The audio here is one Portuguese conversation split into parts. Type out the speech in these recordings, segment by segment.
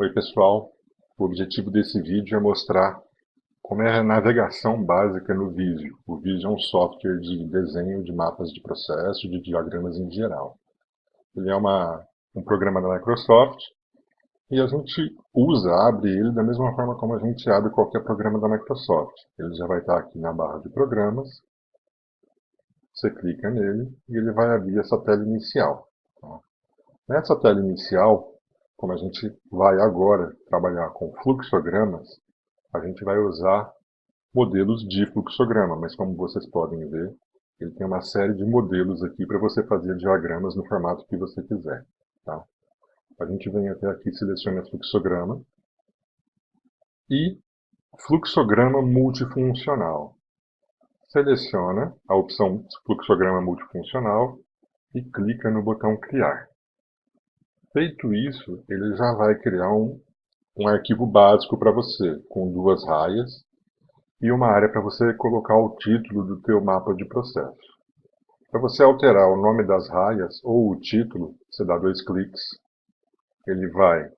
Oi pessoal, o objetivo desse vídeo é mostrar como é a navegação básica no Visio. O Visio é um software de desenho de mapas de processo, de diagramas em geral. Ele é um programa da Microsoft e a gente abre ele da mesma forma como a gente abre qualquer programa da Microsoft. Ele já vai estar aqui na barra de programas, você clica nele e ele vai abrir essa tela inicial. Nessa tela inicial, como a gente vai agora trabalhar com fluxogramas, a gente vai usar modelos de fluxograma, mas como vocês podem ver, ele tem uma série de modelos aqui para você fazer diagramas no formato que você quiser. Tá? A gente vem até aqui, seleciona fluxograma e fluxograma multifuncional. Seleciona a opção fluxograma multifuncional e clica no botão criar. Feito isso, ele já vai criar um arquivo básico para você, com duas raias e uma área para você colocar o título do teu mapa de processo. Para você alterar o nome das raias ou o título, você dá 2 cliques, ele vai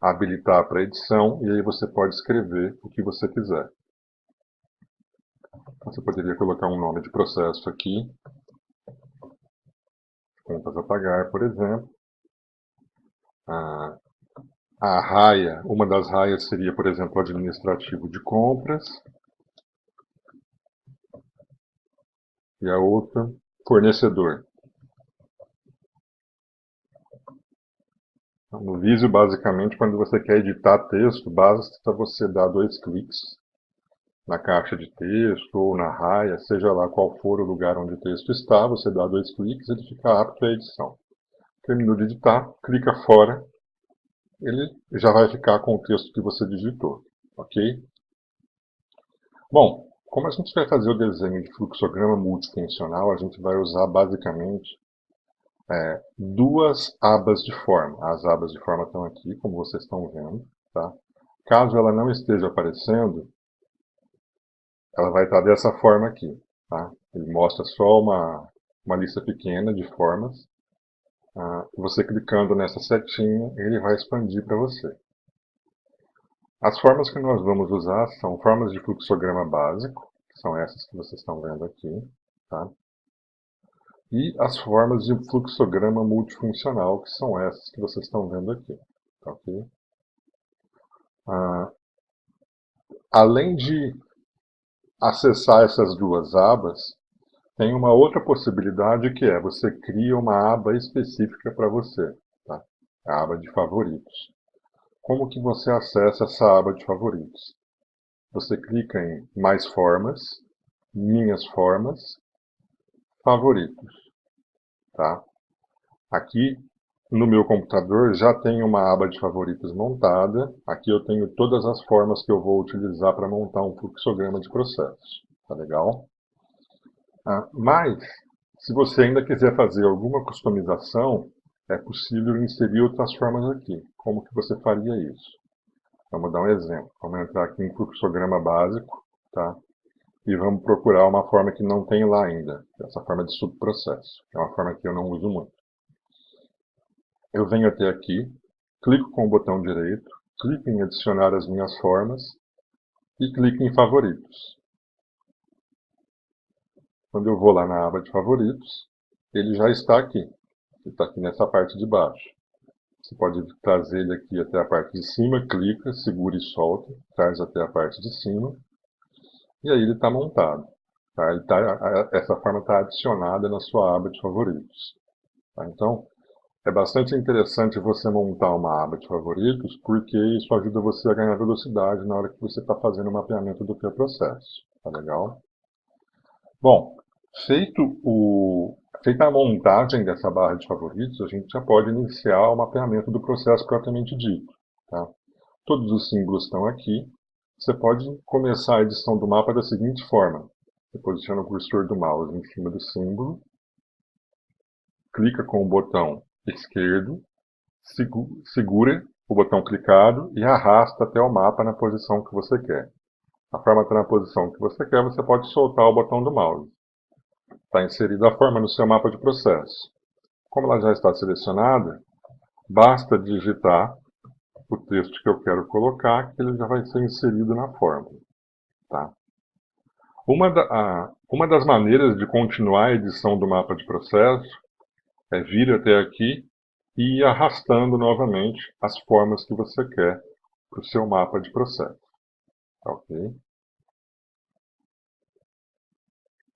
habilitar para edição e aí você pode escrever o que você quiser. Você poderia colocar um nome de processo aqui, contas a pagar, por exemplo. A raia, uma das raias seria, por exemplo, administrativo de compras. E a outra, fornecedor. No Visio, basicamente, quando você quer editar texto, basta você dar 2 cliques na caixa de texto ou na raia, seja lá qual for o lugar onde o texto está, você dá 2 cliques e ele fica apto à edição. Terminou de editar, clica fora, ele já vai ficar com o texto que você digitou, ok? Bom, como a gente vai fazer o desenho de fluxograma multifuncional, a gente vai usar basicamente duas abas de forma. As abas de forma estão aqui, como vocês estão vendo. Tá? Caso ela não esteja aparecendo, ela vai estar dessa forma aqui. Tá? Ele mostra só uma lista pequena de formas. Você clicando nessa setinha, ele vai expandir para você. As formas que nós vamos usar são formas de fluxograma básico, que são essas que vocês estão vendo aqui. Tá? E as formas de fluxograma multifuncional, que são essas que vocês estão vendo aqui. Ok? Além de acessar essas duas abas, tem uma outra possibilidade que é você cria uma aba específica para você, tá? A aba de favoritos. Como que você acessa essa aba de favoritos? Você clica em mais formas, minhas formas, favoritos. Tá? Aqui no meu computador já tem uma aba de favoritos montada. Aqui eu tenho todas as formas que eu vou utilizar para montar um fluxograma de processos. Tá legal? Mas, se você ainda quiser fazer alguma customização, é possível inserir outras formas aqui. Como que você faria isso? Vamos dar um exemplo. Vamos entrar aqui em fluxograma básico, tá? E vamos procurar uma forma que não tem lá ainda, essa forma de subprocesso, que é uma forma que eu não uso muito. Eu venho até aqui, clico com o botão direito, clico em adicionar as minhas formas e clico em favoritos. Quando eu vou lá na aba de favoritos, ele já está aqui. Ele está aqui nessa parte de baixo. Você pode trazer ele aqui até a parte de cima, clica, segura e solta, traz até a parte de cima. E aí ele está montado. Tá? Essa forma está adicionada na sua aba de favoritos. Tá? Então, é bastante interessante você montar uma aba de favoritos, porque isso ajuda você a ganhar velocidade na hora que você está fazendo o mapeamento do teu processo. Tá legal? Bom, feita a montagem dessa barra de favoritos, a gente já pode iniciar o mapeamento do processo propriamente dito. Tá? Todos os símbolos estão aqui. Você pode começar a edição do mapa da seguinte forma. Você posiciona o cursor do mouse em cima do símbolo, clica com o botão esquerdo, segura o botão clicado e arrasta até o mapa na posição que você quer. A forma está na posição que você quer, você pode soltar o botão do mouse. Está inserida a forma no seu mapa de processo. Como ela já está selecionada, basta digitar o texto que eu quero colocar, que ele já vai ser inserido na fórmula. Tá? Uma das maneiras de continuar a edição do mapa de processo é vir até aqui e ir arrastando novamente as formas que você quer para o seu mapa de processo. Tá, ok?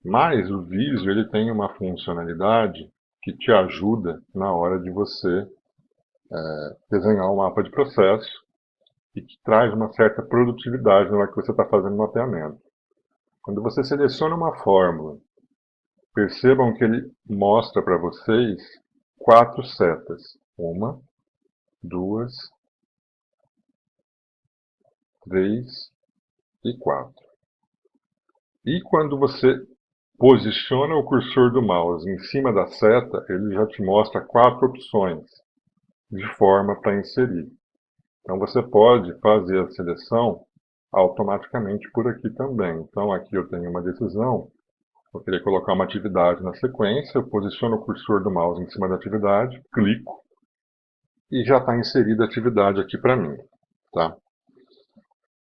Mas o Visio ele tem uma funcionalidade que te ajuda na hora de você desenhar um mapa de processo e que traz uma certa produtividade na hora que você está fazendo o mapeamento. Quando você seleciona uma fórmula, percebam que ele mostra para vocês 4 setas. 1, 2, 3 e 4. E quando você posiciona o cursor do mouse em cima da seta, ele já te mostra 4 opções de forma para inserir. Então você pode fazer a seleção automaticamente por aqui também. Então aqui eu tenho uma decisão, eu queria colocar uma atividade na sequência, eu posiciono o cursor do mouse em cima da atividade, clico e já está inserida a atividade aqui para mim. Tá?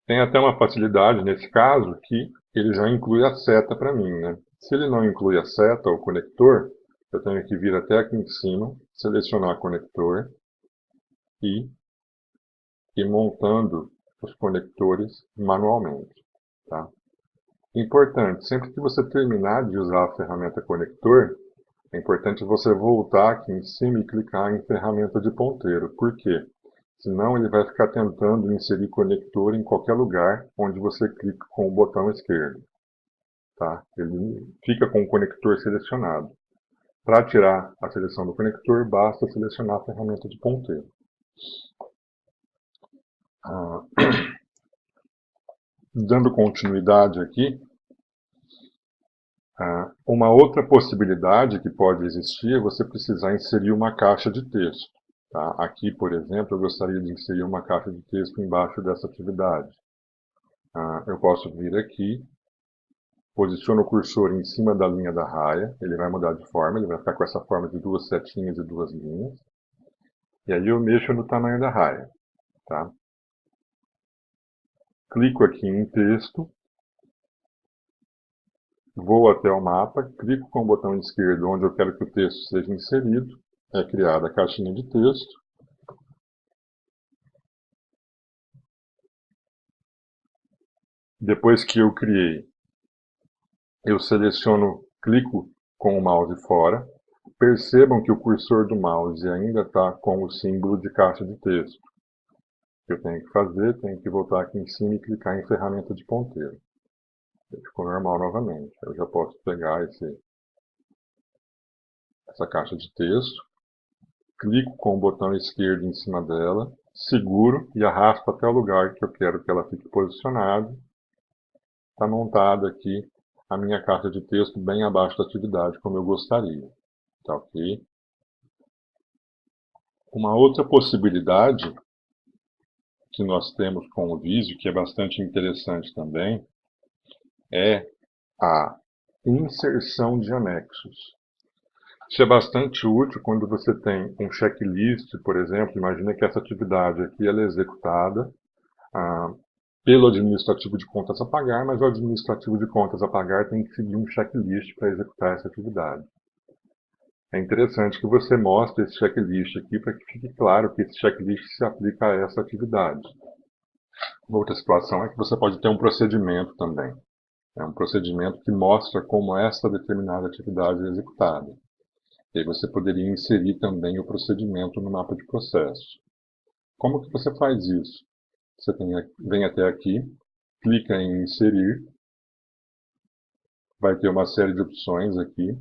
Tem até uma facilidade nesse caso que ele já inclui a seta para mim. Né? Se ele não inclui a seta ou conector, eu tenho que vir até aqui em cima, selecionar conector e ir montando os conectores manualmente. Tá? Importante, sempre que você terminar de usar a ferramenta conector, é importante você voltar aqui em cima e clicar em ferramenta de ponteiro. Por quê? Senão ele vai ficar tentando inserir conector em qualquer lugar onde você clica com o botão esquerdo. Tá? Ele fica com o conector selecionado. Para tirar a seleção do conector, basta selecionar a ferramenta de ponteiro. Dando continuidade aqui, uma outra possibilidade que pode existir é você precisar inserir uma caixa de texto. Tá? Aqui, por exemplo, eu gostaria de inserir uma caixa de texto embaixo dessa atividade. Eu posso vir aqui, posiciono o cursor em cima da linha da raia, ele vai mudar de forma, ele vai ficar com essa forma de 2 setinhas e 2 linhas. E aí eu mexo no tamanho da raia. Tá? Clico aqui em texto, vou até o mapa, clico com o botão esquerdo onde eu quero que o texto seja inserido, é criada a caixinha de texto. Depois que eu criei, eu seleciono, clico com o mouse fora. Percebam que o cursor do mouse ainda está com o símbolo de caixa de texto. O que eu tenho que fazer, tenho que voltar aqui em cima e clicar em ferramenta de ponteiro. Ficou normal novamente. Eu já posso pegar essa caixa de texto, clico com o botão esquerdo em cima dela, seguro e arrasto até o lugar que eu quero que ela fique posicionada. Está montada aqui a minha caixa de texto bem abaixo da atividade, como eu gostaria. Tá ok? Uma outra possibilidade que nós temos com o Visio, que é bastante interessante também, é a inserção de anexos. Isso é bastante útil quando você tem um checklist, por exemplo. Imagina que essa atividade aqui ela é executada pelo administrativo de contas a pagar, mas o administrativo de contas a pagar tem que seguir um checklist para executar essa atividade. É interessante que você mostre esse checklist aqui para que fique claro que esse checklist se aplica a essa atividade. Outra situação é que você pode ter um procedimento também. É um procedimento que mostra como essa determinada atividade é executada. E aí você poderia inserir também o procedimento no mapa de processo. Como que você faz isso? Você vem até aqui, clica em inserir, vai ter uma série de opções aqui,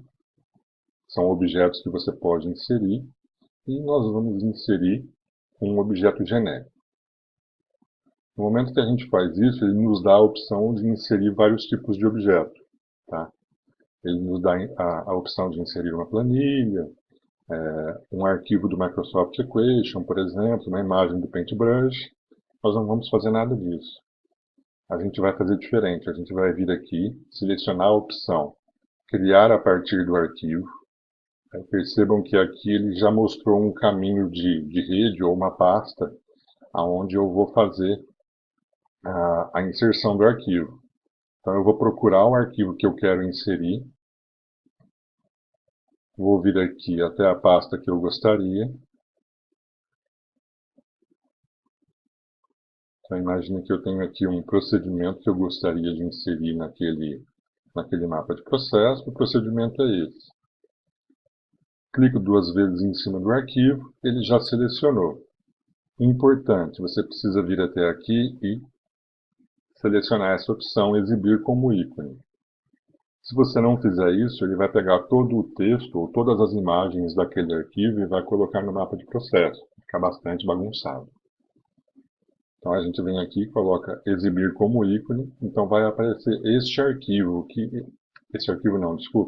são objetos que você pode inserir, e nós vamos inserir um objeto genérico. No momento que a gente faz isso, ele nos dá a opção de inserir vários tipos de objeto. Tá? Ele nos dá a opção de inserir uma planilha, um arquivo do Microsoft Equation, por exemplo, uma imagem do Paintbrush. Nós não vamos fazer nada disso. A gente vai fazer diferente. A gente vai vir aqui, selecionar a opção criar a partir do arquivo. Aí percebam que aqui ele já mostrou um caminho de rede ou uma pasta onde eu vou fazer a inserção do arquivo. Então eu vou procurar o arquivo que eu quero inserir, vou vir aqui até a pasta que eu gostaria. Então imagine que eu tenho aqui um procedimento que eu gostaria de inserir naquele mapa de processo. O procedimento é esse. Clico duas vezes em cima do arquivo, ele já selecionou. Importante, você precisa vir até aqui e selecionar essa opção Exibir como ícone. Se você não fizer isso, ele vai pegar todo o texto ou todas as imagens daquele arquivo e vai colocar no mapa de processo. Fica bastante bagunçado. Então a gente vem aqui e coloca Exibir como ícone. Então vai aparecer este arquivo,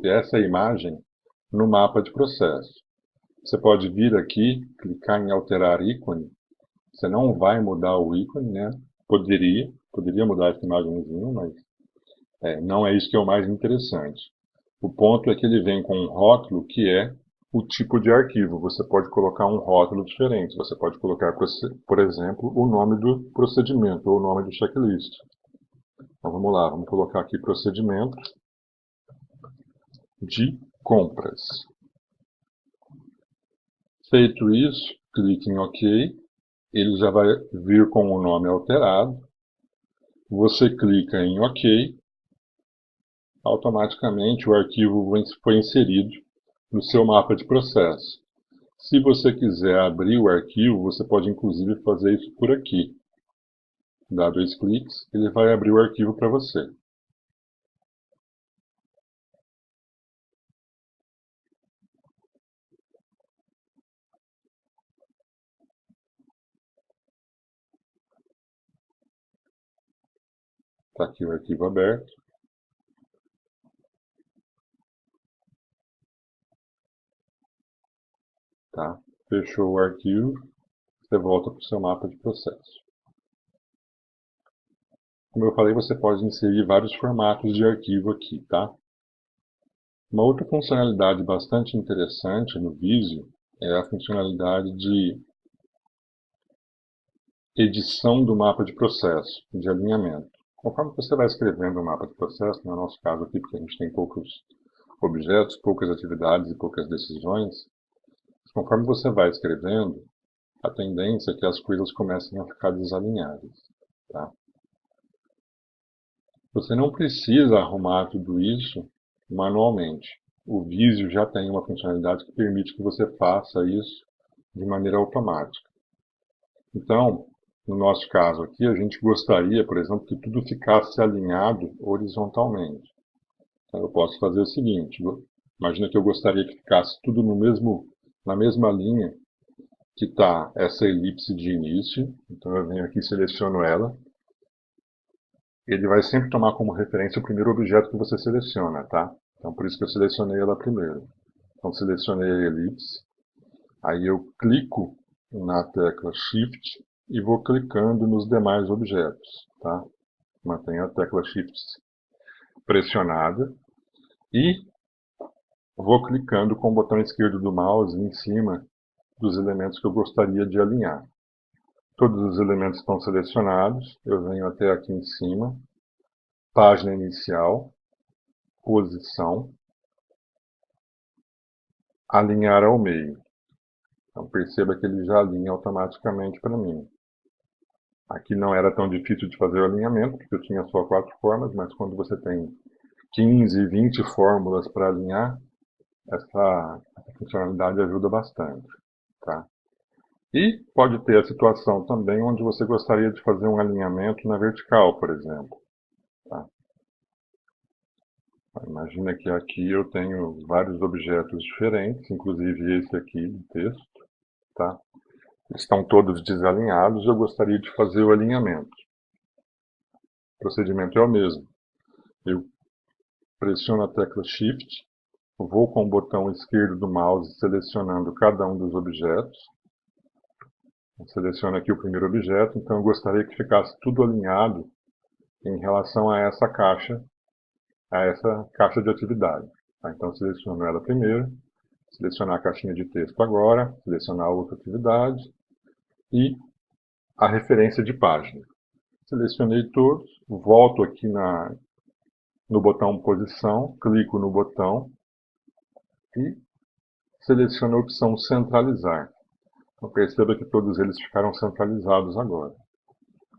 essa imagem no mapa de processo. Você pode vir aqui, clicar em Alterar ícone. Você não vai mudar o ícone, né? Poderia mudar essa imagenzinha, mas não é isso que é o mais interessante. O ponto é que ele vem com um rótulo que é o tipo de arquivo. Você pode colocar um rótulo diferente. Você pode colocar, por exemplo, o nome do procedimento ou o nome do checklist. Então vamos lá, vamos colocar aqui procedimento de compras. Feito isso, clique em OK. Ele já vai vir com o nome alterado. Você clica em OK. Automaticamente o arquivo foi inserido no seu mapa de processo. Se você quiser abrir o arquivo, você pode inclusive fazer isso por aqui. Dá 2 cliques, ele vai abrir o arquivo para você. Está aqui o arquivo aberto. Tá? Fechou o arquivo, você volta para o seu mapa de processo. Como eu falei, você pode inserir vários formatos de arquivo aqui, tá? Uma outra funcionalidade bastante interessante no Visio é a funcionalidade de edição do mapa de processo, de alinhamento. Conforme você vai escrevendo o mapa de processo, no nosso caso aqui, porque a gente tem poucos objetos, poucas atividades e poucas decisões, conforme você vai escrevendo, a tendência é que as coisas comecem a ficar desalinhadas. Tá? Você não precisa arrumar tudo isso manualmente. O Visio já tem uma funcionalidade que permite que você faça isso de maneira automática. Então, no nosso caso aqui, a gente gostaria, por exemplo, que tudo ficasse alinhado horizontalmente. Então, eu posso fazer o seguinte, imagina que eu gostaria que ficasse tudo na mesma linha que está essa elipse de início. Então eu venho aqui e seleciono ela. Ele vai sempre tomar como referência o primeiro objeto que você seleciona, tá? Então por isso que eu selecionei ela primeiro. Então selecionei a elipse, aí eu clico na tecla Shift e vou clicando nos demais objetos, tá? Mantenho a tecla Shift pressionada e vou clicando com o botão esquerdo do mouse em cima dos elementos que eu gostaria de alinhar. Todos os elementos estão selecionados, eu venho até aqui em cima, página inicial, posição, alinhar ao meio. Então perceba que ele já alinha automaticamente para mim. Aqui não era tão difícil de fazer o alinhamento, porque eu tinha só 4 formas, mas quando você tem 15, 20 fórmulas para alinhar, essa funcionalidade ajuda bastante. Tá? E pode ter a situação também onde você gostaria de fazer um alinhamento na vertical, por exemplo. Tá? Imagina que aqui eu tenho vários objetos diferentes, inclusive esse aqui de texto. Tá? Estão todos desalinhados, eu gostaria de fazer o alinhamento. O procedimento é o mesmo. Eu pressiono a tecla Shift, vou com o botão esquerdo do mouse selecionando cada um dos objetos. Seleciono aqui o primeiro objeto, então eu gostaria que ficasse tudo alinhado em relação a essa caixa de atividade. Tá? Então seleciono ela primeiro, selecionar a caixinha de texto agora, selecionar a outra atividade e a referência de página. Selecionei todos, volto aqui no botão posição, clico no botão e seleciono a opção centralizar. Então perceba que todos eles ficaram centralizados agora.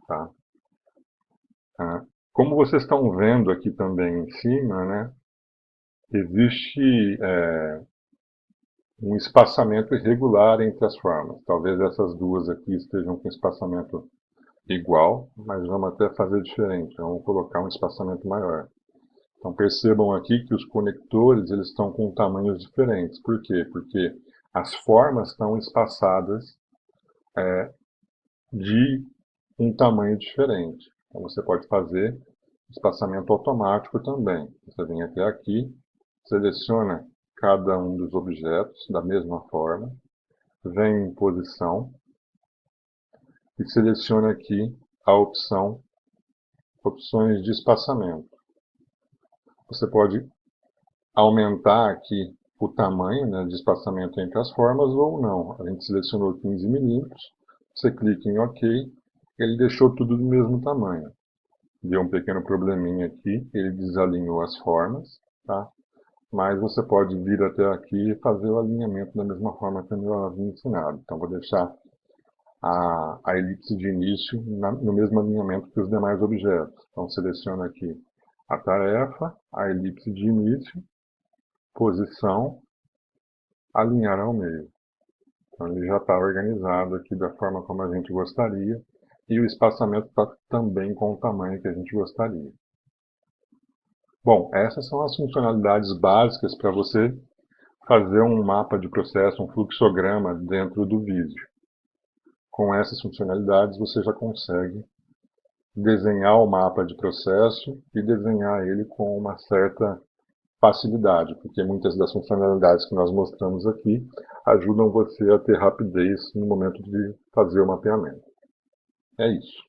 Tá? Como vocês estão vendo aqui também em cima, né, existe um espaçamento irregular entre as formas. Talvez essas duas aqui estejam com espaçamento igual, mas vamos até fazer diferente. Vamos colocar um espaçamento maior. Então percebam aqui que os conectores eles estão com tamanhos diferentes. Por quê? Porque as formas estão espaçadas de um tamanho diferente. Então você pode fazer espaçamento automático também. Você vem até aqui, seleciona cada um dos objetos da mesma forma, vem em posição e seleciona aqui a opção opções de espaçamento. Você pode aumentar aqui o tamanho, né, de espaçamento entre as formas ou não. A gente selecionou 15 milímetros, você clica em OK, ele deixou tudo do mesmo tamanho. Deu um pequeno probleminha aqui, ele desalinhou as formas, tá? Mas você pode vir até aqui e fazer o alinhamento da mesma forma que eu havia ensinado. Então vou deixar a elipse de início no mesmo alinhamento que os demais objetos. Então seleciono aqui a tarefa, a elipse de início, posição, alinhar ao meio. Então ele já está organizado aqui da forma como a gente gostaria e o espaçamento está também com o tamanho que a gente gostaria. Bom, essas são as funcionalidades básicas para você fazer um mapa de processo, um fluxograma dentro do Visio. Com essas funcionalidades você já consegue desenhar o mapa de processo e desenhar ele com uma certa facilidade, porque muitas das funcionalidades que nós mostramos aqui ajudam você a ter rapidez no momento de fazer o mapeamento. É isso.